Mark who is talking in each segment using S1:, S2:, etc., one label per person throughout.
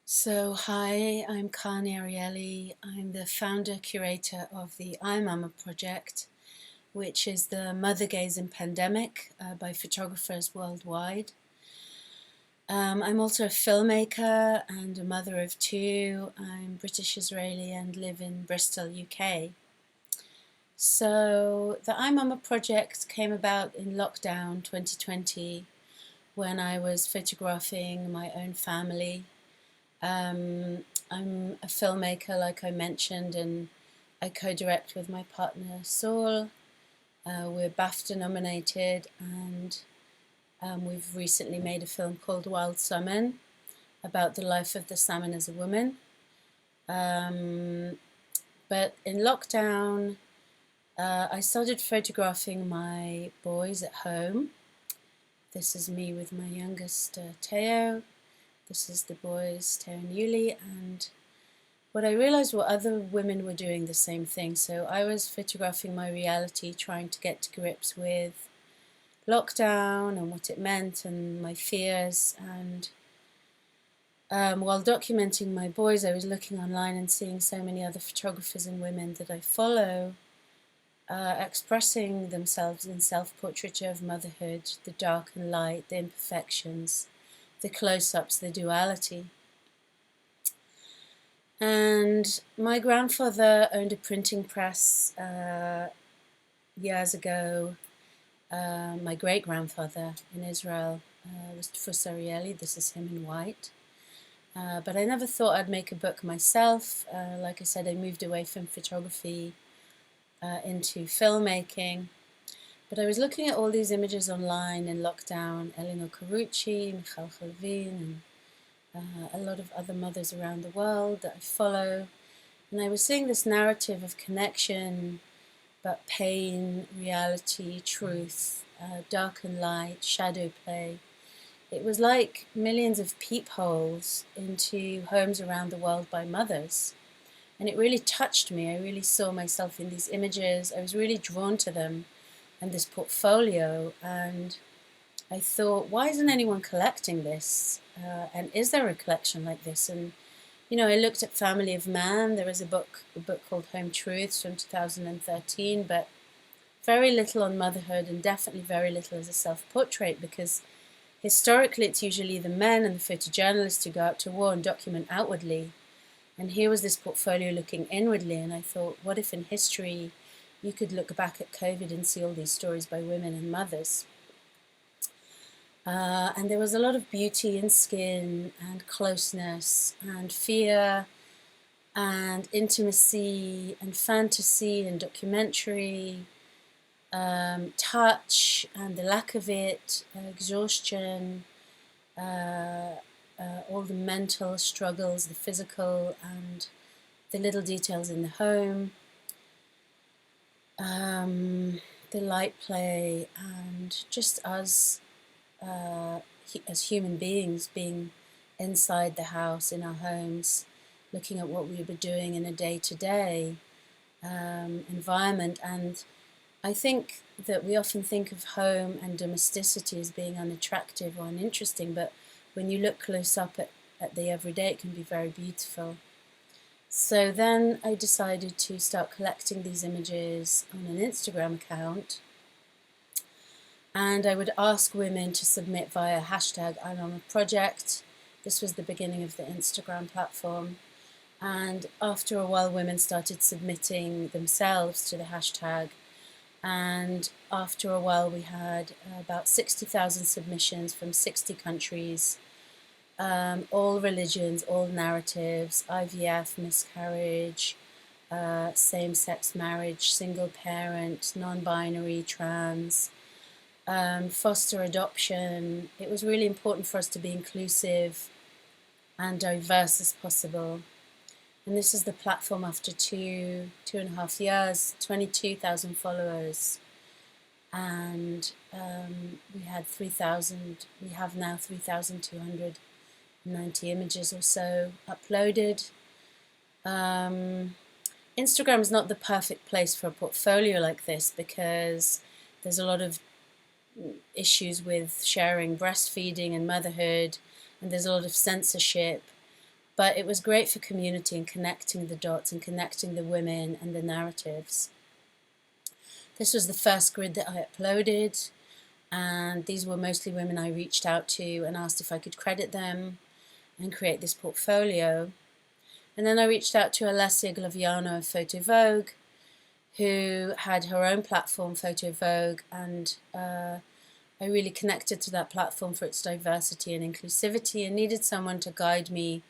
S1: Hi, I'm Karni Arieli. I'm the founder curator of the iMama project, which is the Mother Gaze in Pandemic by photographers worldwide. I'm also a filmmaker and a mother of two. I'm British Israeli and live in Bristol, UK. So the iMama project came about in lockdown 2020 when I was photographing my own family. I'm a filmmaker, like I mentioned, and I co-direct with my partner Saul. We're BAFTA nominated, and we've recently made a film called Wild Salmon about the life of the salmon as a woman. But in lockdown, I started photographing my boys at home. This is me with my youngest, Teo. This is the boys, Teo and Yuli, and what I realized were other women were doing the same thing. So I was photographing my reality, trying to get to grips with lockdown and what it meant and my fears. And while documenting my boys, I was looking online and seeing so many other photographers and women that I follow expressing themselves in self-portraiture of motherhood, the dark and light, the imperfections, the close-ups, the duality. And my grandfather owned a printing press years ago. My great-grandfather in Israel was Karni Arieli. This is him in white. But I never thought I'd make a book myself. Like I said, I moved away from photography into filmmaking. But I was looking at all these images online in lockdown, Elinor Carucci, Michal Chalvin, and a lot of other mothers around the world that I follow. And I was seeing this narrative of connection, but pain, reality, truth, dark and light, shadow play. It was like millions of peepholes into homes around the world by mothers. And it really touched me. I really saw myself in these images. I was really drawn to them and this portfolio. And I thought, why isn't anyone collecting this? And is there a collection like this? And I looked at Family of Man. There was a book called Home Truths from 2013, but very little on motherhood and definitely very little as a self-portrait, because historically it's usually the men and the photojournalists who go out to war and document outwardly. And here was this portfolio looking inwardly, and I thought, what if in history you could look back at COVID and see all these stories by women and mothers? And there was a lot of beauty in skin and closeness and fear and intimacy and fantasy and documentary, touch and the lack of it, exhaustion, all the mental struggles, the physical and the little details in the home, the light play, and just us as human beings being inside the house, in our homes, looking at what we were doing in a day-to-day environment. And I think that we often think of home and domesticity as being unattractive or uninteresting, but when you look close up at the everyday, it can be very beautiful. So then I decided to start collecting these images on an Instagram account, and I would ask women to submit via hashtag #I'mOnAProject. This was the beginning of the Instagram platform, and after a while women started submitting themselves to the hashtag, and after a while we had about 60,000 submissions from 60 countries, all religions, all narratives, IVF, miscarriage, same-sex marriage, single parent, non-binary, trans, foster adoption. It was really important for us to be inclusive and diverse as possible. And this is the platform after two and a half years, 22,000 followers. And we have now 3,290 images or so uploaded. Instagram is not the perfect place for a portfolio like this, because there's a lot of issues with sharing breastfeeding and motherhood, and there's a lot of censorship. But it was great for community and connecting the dots and connecting the women and the narratives. This was the first grid that I uploaded, and these were mostly women I reached out to and asked if I could credit them and create this portfolio. And then I reached out to Alessia Glaviano of Photo Vogue, who had her own platform, Photo Vogue, and I really connected to that platform for its diversity and inclusivity, and needed someone to guide me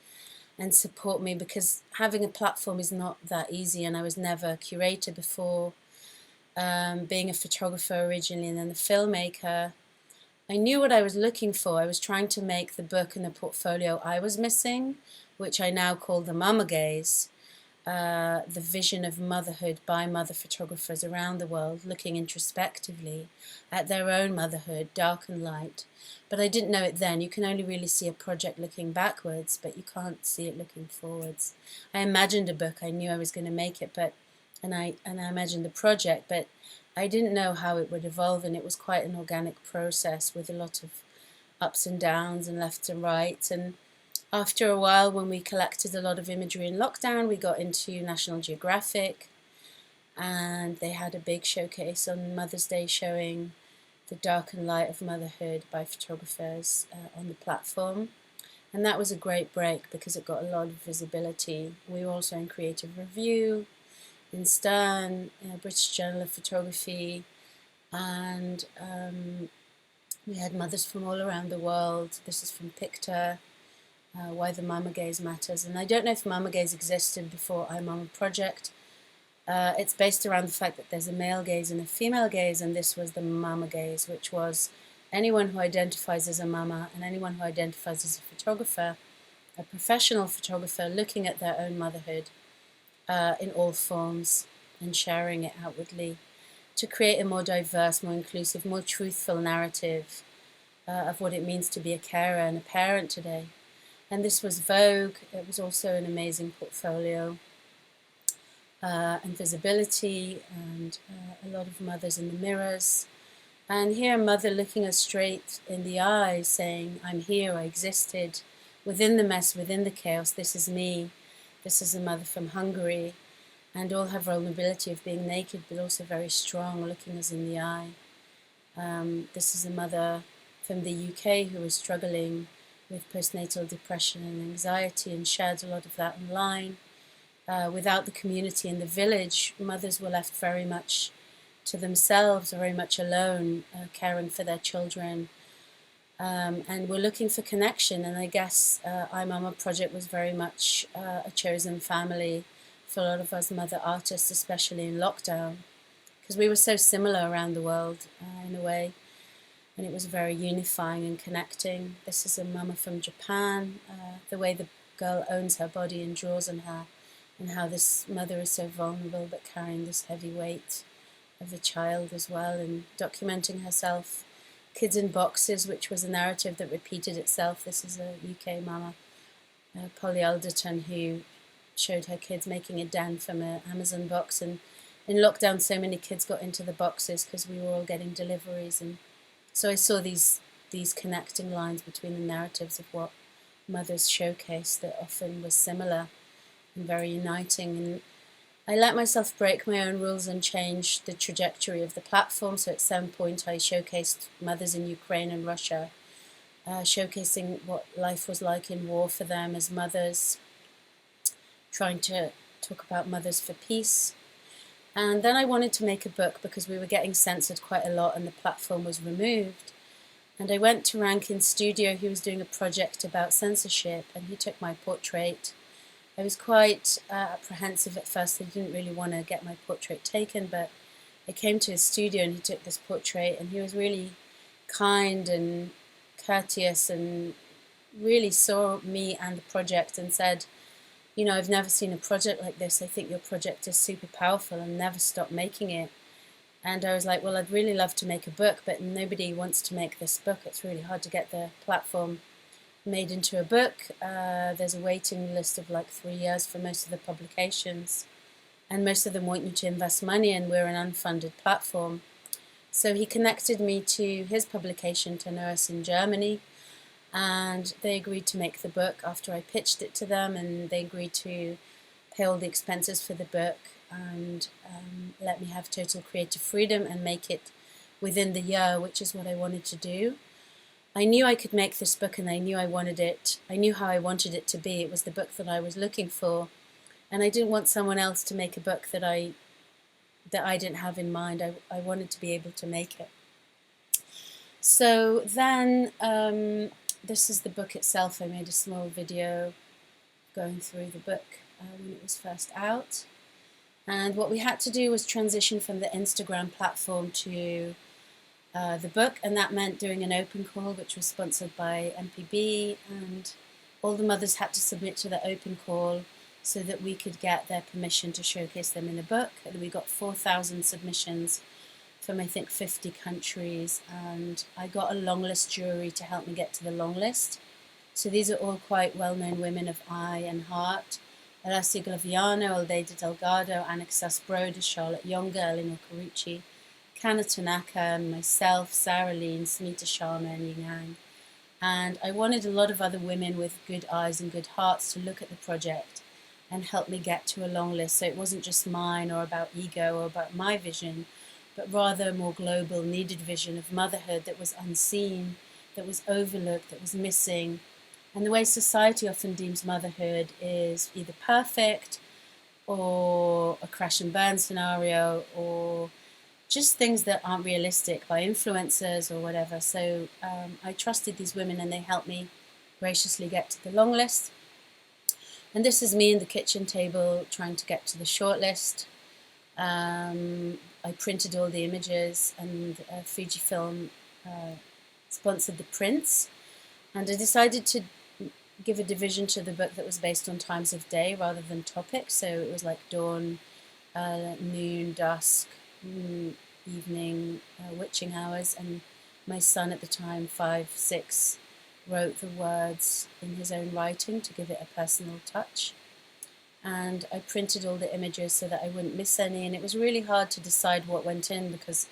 S1: and support me, because having a platform is not that easy, and I was never a curator before. Being a photographer originally and then a filmmaker, I knew what I was looking for. I was trying to make the book and the portfolio I was missing, which I now call the Mama Gaze, the vision of motherhood by mother photographers around the world, looking introspectively at their own motherhood, dark and light. But I didn't know it then. You can only really see a project looking backwards, but you can't see it looking forwards. I imagined a book. I knew I was going to make it, and I imagined the project, but I didn't know how it would evolve, and it was quite an organic process with a lot of ups and downs and left and right. And after a while, when we collected a lot of imagery in lockdown, we got into National Geographic, and they had a big showcase on Mother's Day showing the dark and light of motherhood by photographers on the platform. And that was a great break because it got a lot of visibility. We were also in Creative Review, in Stern, British Journal of Photography, and we had mothers from all around the world. This is from Picture, Why the Mama Gaze Matters. And I don't know if Mama Gaze existed before iMama Project. It's based around the fact that there's a male gaze and a female gaze, and this was the Mama Gaze, which was anyone who identifies as a mama and anyone who identifies as a photographer, a professional photographer, looking at their own motherhood in all forms and sharing it outwardly to create a more diverse, more inclusive, more truthful narrative of what it means to be a carer and a parent today. And this was Vogue. It was also an amazing portfolio and visibility, and a lot of mothers in the mirrors. And here a mother looking us straight in the eye saying, I'm here, I existed, within the mess, within the chaos, this is me. This is a mother from Hungary, and all her vulnerability of being naked but also very strong, looking us in the eye. This is a mother from the UK who was struggling with postnatal depression and anxiety and shared a lot of that online. Without the community in the village, mothers were left very much to themselves, very much alone, caring for their children. And we're looking for connection, and I guess iMama Project was very much a chosen family for a lot of us mother artists, especially in lockdown, because we were so similar around the world in a way, and it was very unifying and connecting. This is a mama from Japan, the way the girl owns her body and draws on her, and how this mother is so vulnerable but carrying this heavy weight of a child as well, and documenting herself. Kids in Boxes, which was a narrative that repeated itself. This is a UK mama, Polly Alderton, who showed her kids making a den from an Amazon box, and in lockdown so many kids got into the boxes because we were all getting deliveries, and so I saw these connecting lines between the narratives of what mothers showcased that often was similar and very uniting. And I let myself break my own rules and change the trajectory of the platform. So at some point I showcased mothers in Ukraine and Russia, showcasing what life was like in war for them as mothers, trying to talk about mothers for peace. And then I wanted to make a book because we were getting censored quite a lot and the platform was removed. And I went to Rankin Studio. He was doing a project about censorship, and he took my portrait. I was quite apprehensive at first. I didn't really want to get my portrait taken, but I came to his studio and he took this portrait, and he was really kind and courteous and really saw me and the project and said, you know, I've never seen a project like this. I think your project is super powerful and never stop making it. And I was like, well, I'd really love to make a book, but nobody wants to make this book. It's really hard to get the platform made into a book. There's a waiting list of like 3 years for most of the publications, and most of them want you to invest money, and we're an unfunded platform. So he connected me to his publication, Tenoris in Germany, and they agreed to make the book after I pitched it to them, and they agreed to pay all the expenses for the book and let me have total creative freedom and make it within the year, which is what I wanted to do. I knew I could make this book, and I knew I wanted it. I knew how I wanted it to be. It was the book that I was looking for, and I didn't want someone else to make a book that I didn't have in mind. I wanted to be able to make it. So then, this is the book itself. I made a small video going through the book when it was first out. And what we had to do was transition from the Instagram platform to the book, and that meant doing an open call, which was sponsored by MPB, and all the mothers had to submit to the open call so that we could get their permission to showcase them in the book. And we got 4,000 submissions from I think 50 countries, and I got a long list jury to help me get to the long list. So these are all quite well-known women of eye and heart: Alessia Glaviano, Aldeida Delgado, Anixas Broder, Charlotte Younger, Elinor Carucci, Kana Tanaka, myself, Sarah Leen, Smita Sharma, and Ying Yang. And I wanted a lot of other women with good eyes and good hearts to look at the project and help me get to a long list. So it wasn't just mine or about ego or about my vision, but rather a more global, needed vision of motherhood that was unseen, that was overlooked, that was missing. And the way society often deems motherhood is either perfect or a crash and burn scenario, or just things that aren't realistic by influencers or whatever. So I trusted these women, and they helped me graciously get to the long list. And this is me in the kitchen table trying to get to the short list. I printed all the images, and Fujifilm sponsored the prints. And I decided to give a division to the book that was based on times of day rather than topics. So it was like dawn, noon, dusk, evening, witching hours. And my son at the time, 5, 6, wrote the words in his own writing to give it a personal touch. And I printed all the images so that I wouldn't miss any, and it was really hard to decide what went in because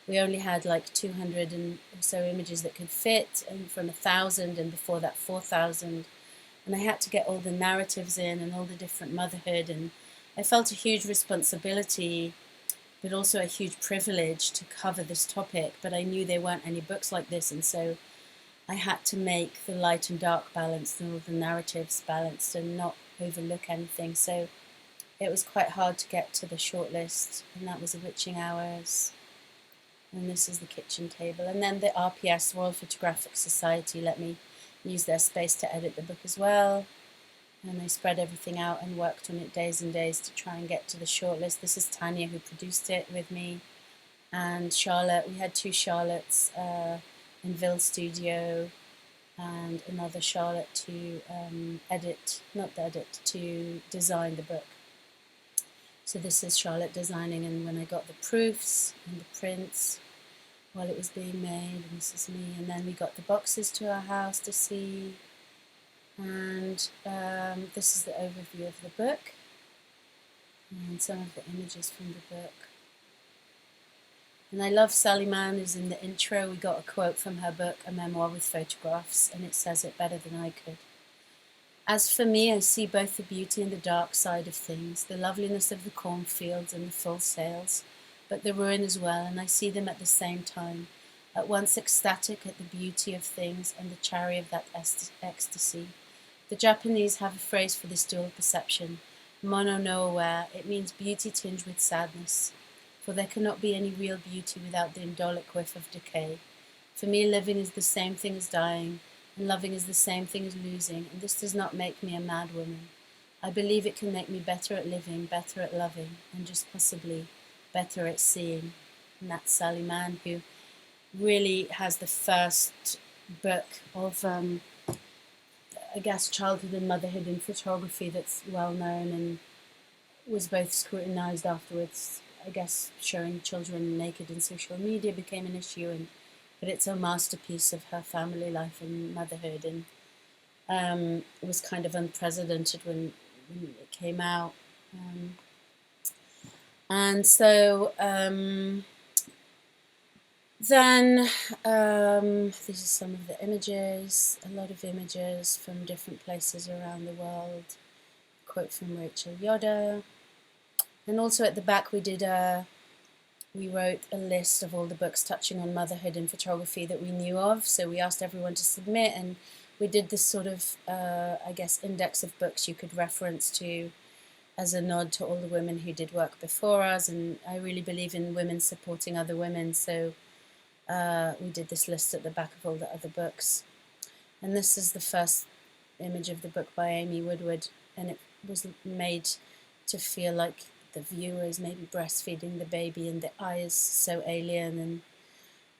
S1: we only had like 200 and so images that could fit, and from 1,000, and before that 4,000, and I had to get all the narratives in and all the different motherhood, and I felt a huge responsibility but also a huge privilege to cover this topic, but I knew there weren't any books like this, and so I had to make the light and dark balanced and all the narratives balanced and not overlook anything. So it was quite hard to get to the short list, and that was the witching hours. And this is the kitchen table. And then the RPS, Royal Photographic Society, let me use their space to edit the book as well. And they spread everything out and worked on it days and days to try and get to the short list. This is Tanya, who produced it with me, and Charlotte. We had 2 Charlottes in Ville Studio, and another Charlotte to to design the book. So this is Charlotte designing, and when I got the proofs and the prints while it was being made, and this is me, and then we got the boxes to our house to see, and this is the overview of the book and some of the images from the book. And I love Sally Mann, who's in the intro. We got a quote from her book, A Memoir with Photographs, and it says it better than I could. As for me, I see both the beauty and the dark side of things, the loveliness of the cornfields and the full sails, but the ruin as well, and I see them at the same time, at once ecstatic at the beauty of things and the chari of that ecstasy. The Japanese have a phrase for this dual perception, mono no aware. It means beauty tinged with sadness. For there cannot be any real beauty without the indolic whiff of decay. For me, living is the same thing as dying, and loving is the same thing as losing, and this does not make me a mad woman. I believe it can make me better at living, better at loving, and just possibly better at seeing. And that's Sally Mann, who really has the first book of, I guess, childhood and motherhood in photography that's well known and was both scrutinized afterwards. I guess showing children naked in social media became an issue, but it's a masterpiece of her family life and motherhood, and it was kind of unprecedented when it came out. And so Then these are some of the images, a lot of images from different places around the world. A quote from Rachel Yoder. And also at the back we wrote a list of all the books touching on motherhood and photography that we knew of. So we asked everyone to submit, and we did this sort of, I guess, index of books you could reference to as a nod to all the women who did work before us. And I really believe in women supporting other women. So we did this list at the back of all the other books. And this is the first image of the book by Amy Woodward, and it was made to feel like the viewer is maybe breastfeeding the baby, and the eye is so alien, and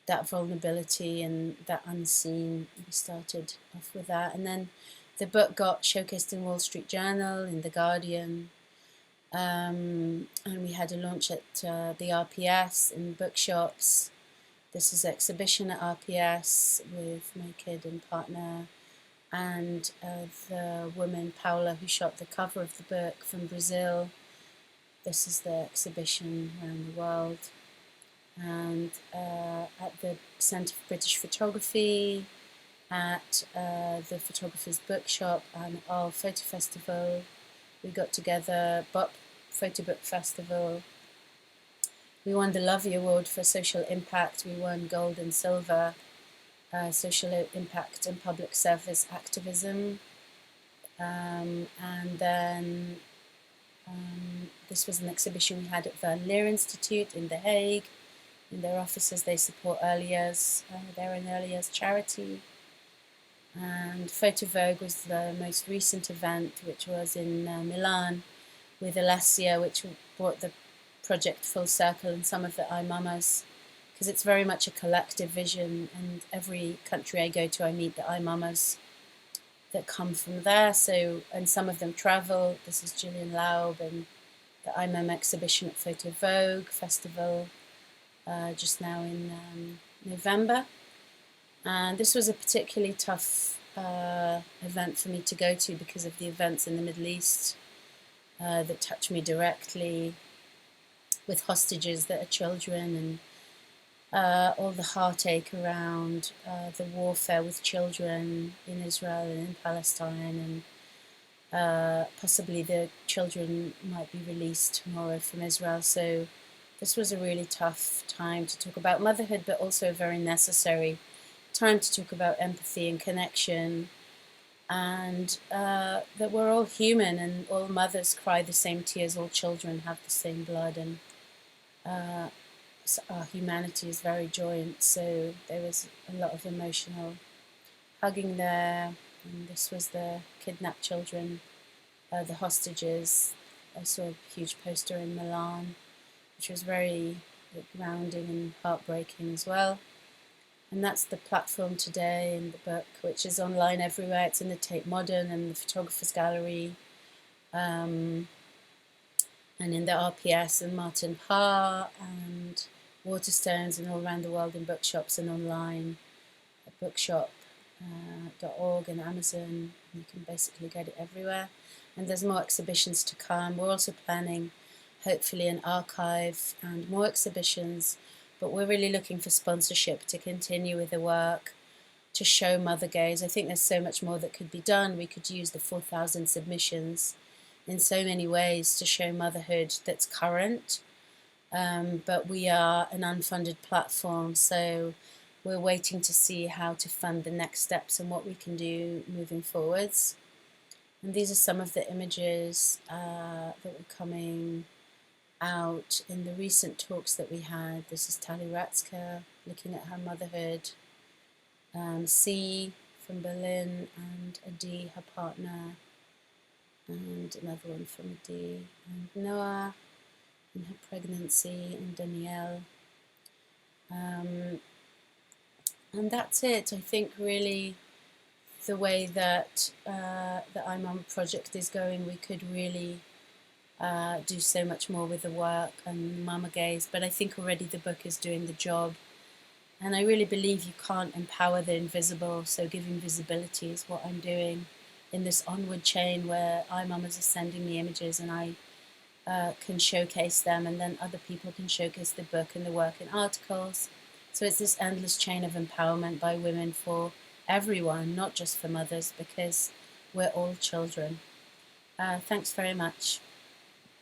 S1: that vulnerability and that unseen. We started off with that, and then the book got showcased in Wall Street Journal, in The Guardian, and we had a launch at the RPS in bookshops. This is an exhibition at RPS with my kid and partner, and the woman Paula who shot the cover of the book from Brazil. This is the exhibition around the world. And at the Centre for British Photography, at the Photographers Bookshop, and our photo festival, we got together, BOP Photo Book Festival. We won the Lovey Award for Social Impact. We won gold and silver, social impact and public service activism. And then this was an exhibition we had at the Lear Institute in The Hague. In their offices, they support early years. They're an early years charity. And Photo Vogue was the most recent event, which was in Milan with Alessia, which brought the project full circle, and some of the iMamas, because it's very much a collective vision, and every country I go to I meet the iMamas that come from there. So, and some of them travel. This is Gillian Laub and the iMam exhibition at Photo Vogue Festival just now in November. And this was a particularly tough event for me to go to because of the events in the Middle East that touched me directly, with hostages that are children, and all the heartache around the warfare with children in Israel and in Palestine, and possibly the children might be released tomorrow from Israel. So this was a really tough time to talk about motherhood, but also a very necessary time to talk about empathy and connection, and that we're all human, and all mothers cry the same tears, all children have the same blood, and so our humanity is very joint. So there was a lot of emotional hugging there. And this was the kidnapped children, the hostages. I saw a huge poster in Milan, which was very grounding and heartbreaking as well. And that's the platform today in the book, which is online everywhere. It's in the Tate Modern and the Photographers Gallery, and in the RPS and Martin Parr and Waterstones, and all around the world in bookshops and online at bookshop.org and Amazon. You can basically get it everywhere. And there's more exhibitions to come. We're also planning, hopefully, an archive and more exhibitions, but we're really looking for sponsorship to continue with the work, to show mother gaze. I think there's so much more that could be done. We could use the 4,000 submissions in so many ways to show motherhood that's current, but we are an unfunded platform, so we're waiting to see how to fund the next steps and what we can do moving forwards. And these are some of the images that were coming out in the recent talks that we had. This is Tali Ratzka looking at her motherhood, C from Berlin, and Adi, her partner, and another one from Adi, and Noah in her pregnancy, and Danielle. And that's it. I think really the way that the iMama project is going, we could really do so much more with the work and Mama Gaze, but I think already the book is doing the job. And I really believe you can't empower the invisible, so giving visibility is what I'm doing in this onward chain where iMamas are sending me images and I can showcase them, and then other people can showcase the book and the work in articles. So it's this endless chain of empowerment by women for everyone, not just for mothers, because we're all children. Thanks very much.